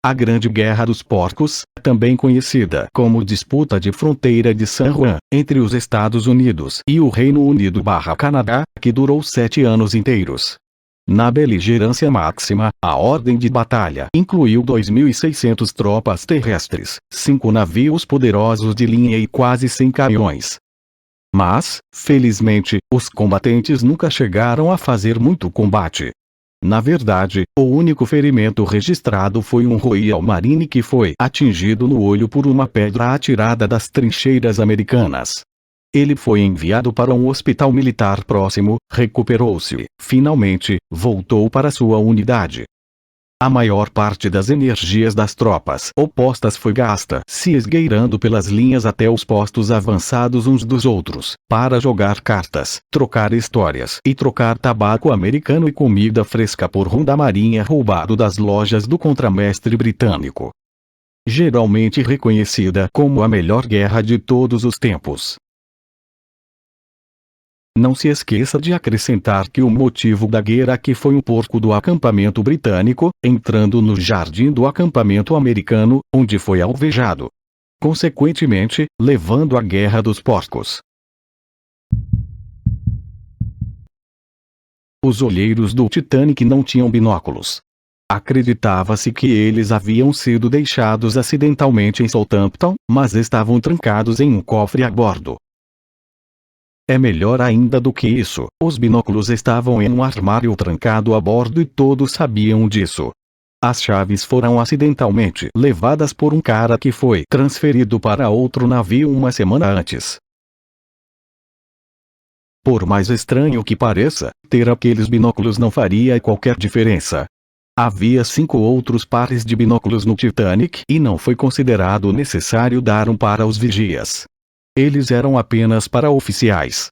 A Grande Guerra dos Porcos, também conhecida como Disputa de Fronteira de San Juan, entre os Estados Unidos e o Reino Unido/Canadá, que durou 7 anos inteiros. Na beligerância máxima, a ordem de batalha incluiu 2.600 tropas terrestres, 5 navios poderosos de linha e quase 100 canhões. Mas, felizmente, os combatentes nunca chegaram a fazer muito combate. Na verdade, o único ferimento registrado foi um Royal Marine que foi atingido no olho por uma pedra atirada das trincheiras americanas. Ele foi enviado para um hospital militar próximo, recuperou-se e, finalmente, voltou para sua unidade. A maior parte das energias das tropas opostas foi gasta se esgueirando pelas linhas até os postos avançados uns dos outros, para jogar cartas, trocar histórias e trocar tabaco americano e comida fresca por rum da marinha roubado das lojas do contramestre britânico. Geralmente reconhecida como a melhor guerra de todos os tempos. Não se esqueça de acrescentar que o motivo da guerra aqui foi um porco do acampamento britânico, entrando no jardim do acampamento americano, onde foi alvejado. Consequentemente, levando à Guerra dos Porcos. Os olheiros do Titanic não tinham binóculos. Acreditava-se que eles haviam sido deixados acidentalmente em Southampton, mas estavam trancados em um cofre a bordo. É melhor ainda do que isso, os binóculos estavam em um armário trancado a bordo e todos sabiam disso. As chaves foram acidentalmente levadas por um cara que foi transferido para outro navio uma semana antes. Por mais estranho que pareça, ter aqueles binóculos não faria qualquer diferença. Havia 5 outros pares de binóculos no Titanic e não foi considerado necessário dar um para os vigias. Eles eram apenas para oficiais.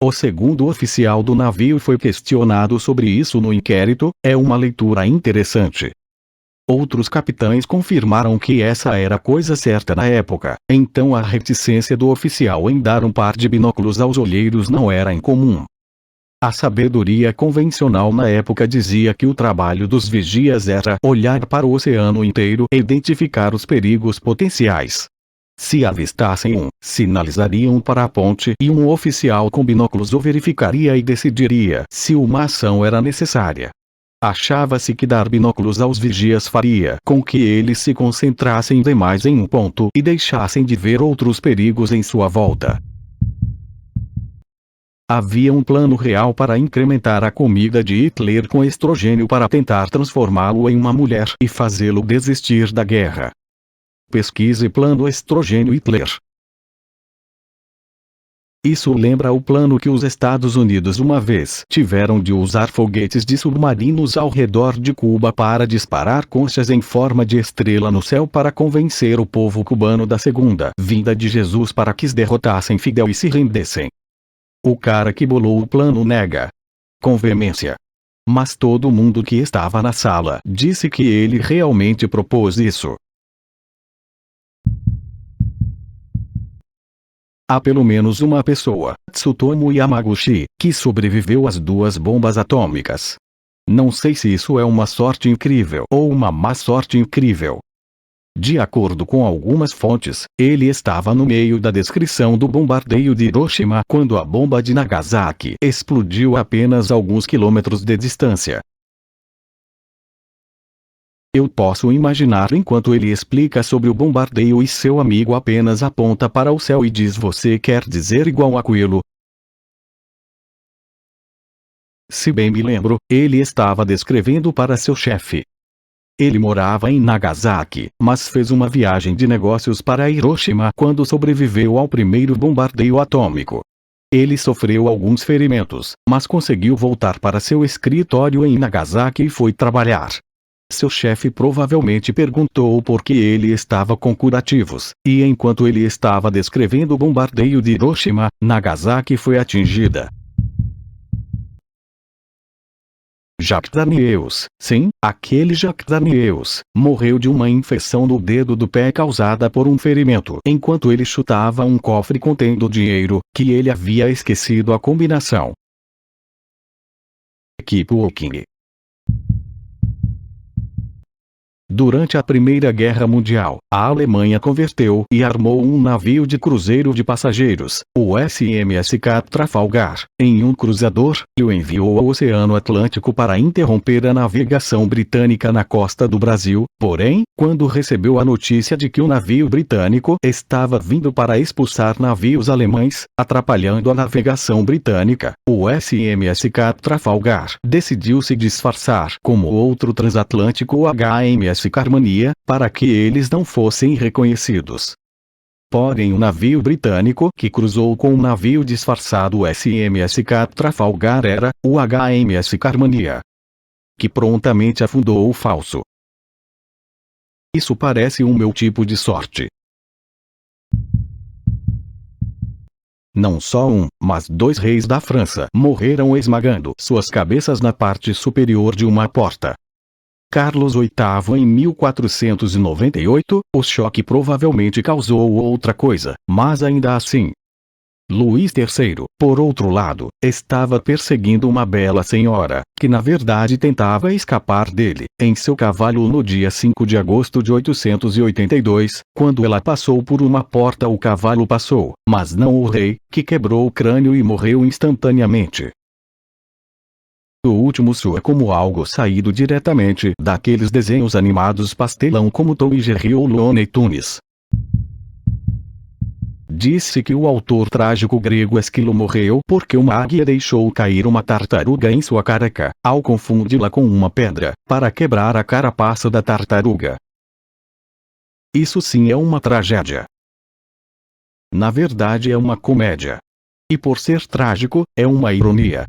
O segundo oficial do navio foi questionado sobre isso no inquérito, é uma leitura interessante. Outros capitães confirmaram que essa era a coisa certa na época, então a reticência do oficial em dar um par de binóculos aos olheiros não era incomum. A sabedoria convencional na época dizia que o trabalho dos vigias era olhar para o oceano inteiro e identificar os perigos potenciais. Se avistassem um, sinalizariam para a ponte e um oficial com binóculos o verificaria e decidiria se uma ação era necessária. Achava-se que dar binóculos aos vigias faria com que eles se concentrassem demais em um ponto e deixassem de ver outros perigos em sua volta. Havia um plano real para incrementar a comida de Hitler com estrogênio para tentar transformá-lo em uma mulher e fazê-lo desistir da guerra. Pesquise Plano Estrogênio Hitler. Isso lembra o plano que os Estados Unidos uma vez tiveram de usar foguetes de submarinos ao redor de Cuba para disparar conchas em forma de estrela no céu para convencer o povo cubano da segunda vinda de Jesus para que os derrotassem Fidel e se rendessem. O cara que bolou o plano nega com veemência. Mas todo mundo que estava na sala disse que ele realmente propôs isso. Há pelo menos uma pessoa, Tsutomu Yamaguchi, que sobreviveu às 2 bombas atômicas. Não sei se isso é uma sorte incrível ou uma má sorte incrível. De acordo com algumas fontes, ele estava no meio da descrição do bombardeio de Hiroshima quando a bomba de Nagasaki explodiu a apenas alguns quilômetros de distância. Eu posso imaginar enquanto ele explica sobre o bombardeio e seu amigo apenas aponta para o céu e diz: "Você quer dizer igual aquilo?" Se bem me lembro, ele estava descrevendo para seu chefe. Ele morava em Nagasaki, mas fez uma viagem de negócios para Hiroshima quando sobreviveu ao primeiro bombardeio atômico. Ele sofreu alguns ferimentos, mas conseguiu voltar para seu escritório em Nagasaki e foi trabalhar. Seu chefe provavelmente perguntou por que ele estava com curativos, e enquanto ele estava descrevendo o bombardeio de Hiroshima, Nagasaki foi atingida. Jacques Daniels, sim, aquele Jacques Daniels, morreu de uma infecção no dedo do pé causada por um ferimento enquanto ele chutava um cofre contendo dinheiro, que ele havia esquecido a combinação. Keep walking. Durante a Primeira Guerra Mundial, a Alemanha converteu e armou um navio de cruzeiro de passageiros, o SMS Cap Trafalgar, em um cruzador, e o enviou ao Oceano Atlântico para interromper a navegação britânica na costa do Brasil. Porém, quando recebeu a notícia de que o navio britânico estava vindo para expulsar navios alemães, atrapalhando a navegação britânica, o SMS Cap Trafalgar decidiu se disfarçar como outro transatlântico HMS Carmania, para que eles não fossem reconhecidos. Porém o navio britânico que cruzou com o navio disfarçado SMS Cap Trafalgar era o HMS Carmania, que prontamente afundou o falso. Isso parece o meu tipo de sorte. Não só um, mas 2 reis da França morreram esmagando suas cabeças na parte superior de uma porta. Carlos VIII em 1498, o choque provavelmente causou outra coisa, mas ainda assim. Luís III, por outro lado, estava perseguindo uma bela senhora, que na verdade tentava escapar dele, em seu cavalo no dia 5 de agosto de 882, quando ela passou por uma porta o cavalo passou, mas não o rei, que quebrou o crânio e morreu instantaneamente. O último soa como algo saído diretamente daqueles desenhos animados pastelão como Tom e Jerry ou Looney Tunes. Disse que o autor trágico grego Esquilo morreu porque uma águia deixou cair uma tartaruga em sua careca, ao confundi-la com uma pedra, para quebrar a carapaça da tartaruga. Isso sim é uma tragédia. Na verdade é uma comédia. E por ser trágico, é uma ironia.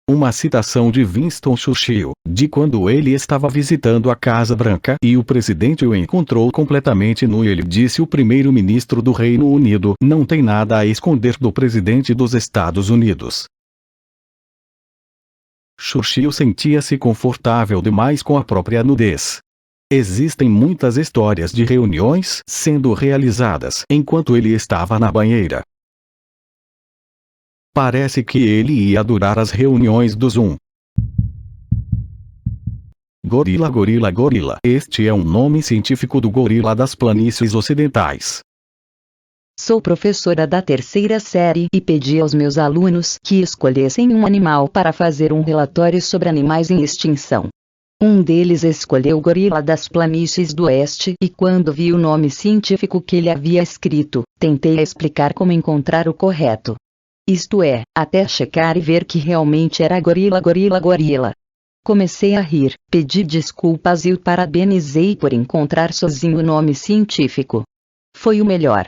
Uma citação de Winston Churchill, de quando ele estava visitando a Casa Branca e o presidente o encontrou completamente nu e ele disse: o primeiro-ministro do Reino Unido não tem nada a esconder do presidente dos Estados Unidos. Churchill sentia-se confortável demais com a própria nudez. Existem muitas histórias de reuniões sendo realizadas enquanto ele estava na banheira. Parece que ele ia adorar as reuniões do Zoom. Gorila, gorila, gorila. Este é um nome científico do gorila das planícies ocidentais. Sou professora da 3ª série e pedi aos meus alunos que escolhessem um animal para fazer um relatório sobre animais em extinção. Um deles escolheu o gorila das planícies do oeste e quando vi o nome científico que ele havia escrito, tentei explicar como encontrar o correto. Isto é, até checar e ver que realmente era gorila, gorila, gorila. Comecei a rir, pedi desculpas e o parabenizei por encontrar sozinho o nome científico. Foi o melhor.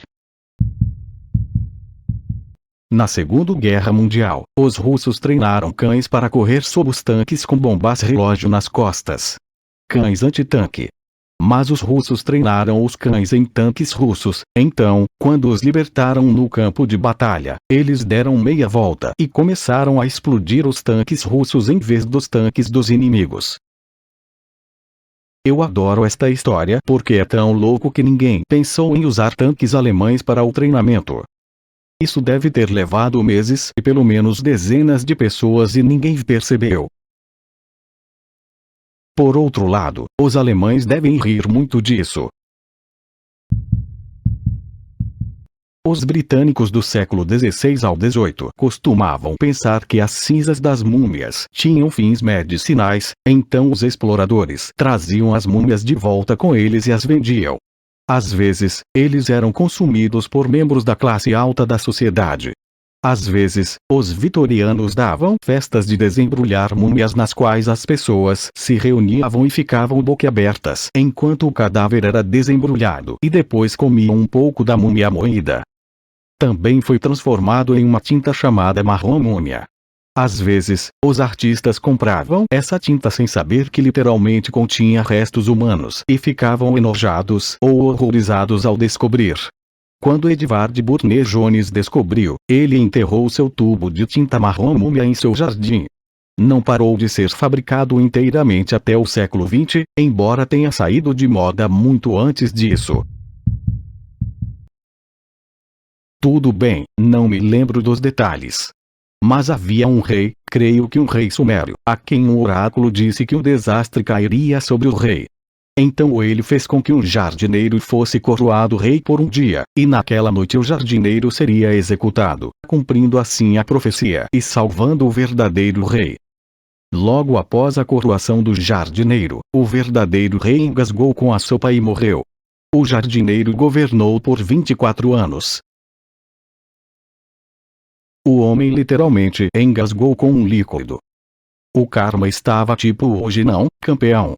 Na Segunda Guerra Mundial, os russos treinaram cães para correr sob os tanques com bombas relógio nas costas. Cães antitanque. Mas os russos treinaram os cães em tanques russos, então, quando os libertaram no campo de batalha, eles deram meia volta e começaram a explodir os tanques russos em vez dos tanques dos inimigos. Eu adoro esta história porque é tão louco que ninguém pensou em usar tanques alemães para o treinamento. Isso deve ter levado meses e pelo menos dezenas de pessoas e ninguém percebeu. Por outro lado, os alemães devem rir muito disso. Os britânicos do século XVI ao XVIII costumavam pensar que as cinzas das múmias tinham fins medicinais, então os exploradores traziam as múmias de volta com eles e as vendiam. Às vezes, eles eram consumidos por membros da classe alta da sociedade. Às vezes, os vitorianos davam festas de desembrulhar múmias nas quais as pessoas se reuniam e ficavam boquiabertas enquanto o cadáver era desembrulhado e depois comiam um pouco da múmia moída. Também foi transformado em uma tinta chamada marrom múmia. Às vezes, os artistas compravam essa tinta sem saber que literalmente continha restos humanos e ficavam enojados ou horrorizados ao descobrir. Quando Edvard Burne-Jones descobriu, ele enterrou seu tubo de tinta marrom múmia em seu jardim. Não parou de ser fabricado inteiramente até o século XX, embora tenha saído de moda muito antes disso. Tudo bem, não me lembro dos detalhes. Mas havia um rei, creio que um rei sumério, a quem um oráculo disse que um desastre cairia sobre o rei. Então ele fez com que um jardineiro fosse coroado rei por um dia, e naquela noite o jardineiro seria executado, cumprindo assim a profecia e salvando o verdadeiro rei. Logo após a coroação do jardineiro, o verdadeiro rei engasgou com a sopa e morreu. O jardineiro governou por 24 anos. O homem literalmente engasgou com um líquido. O karma estava tipo hoje não, campeão.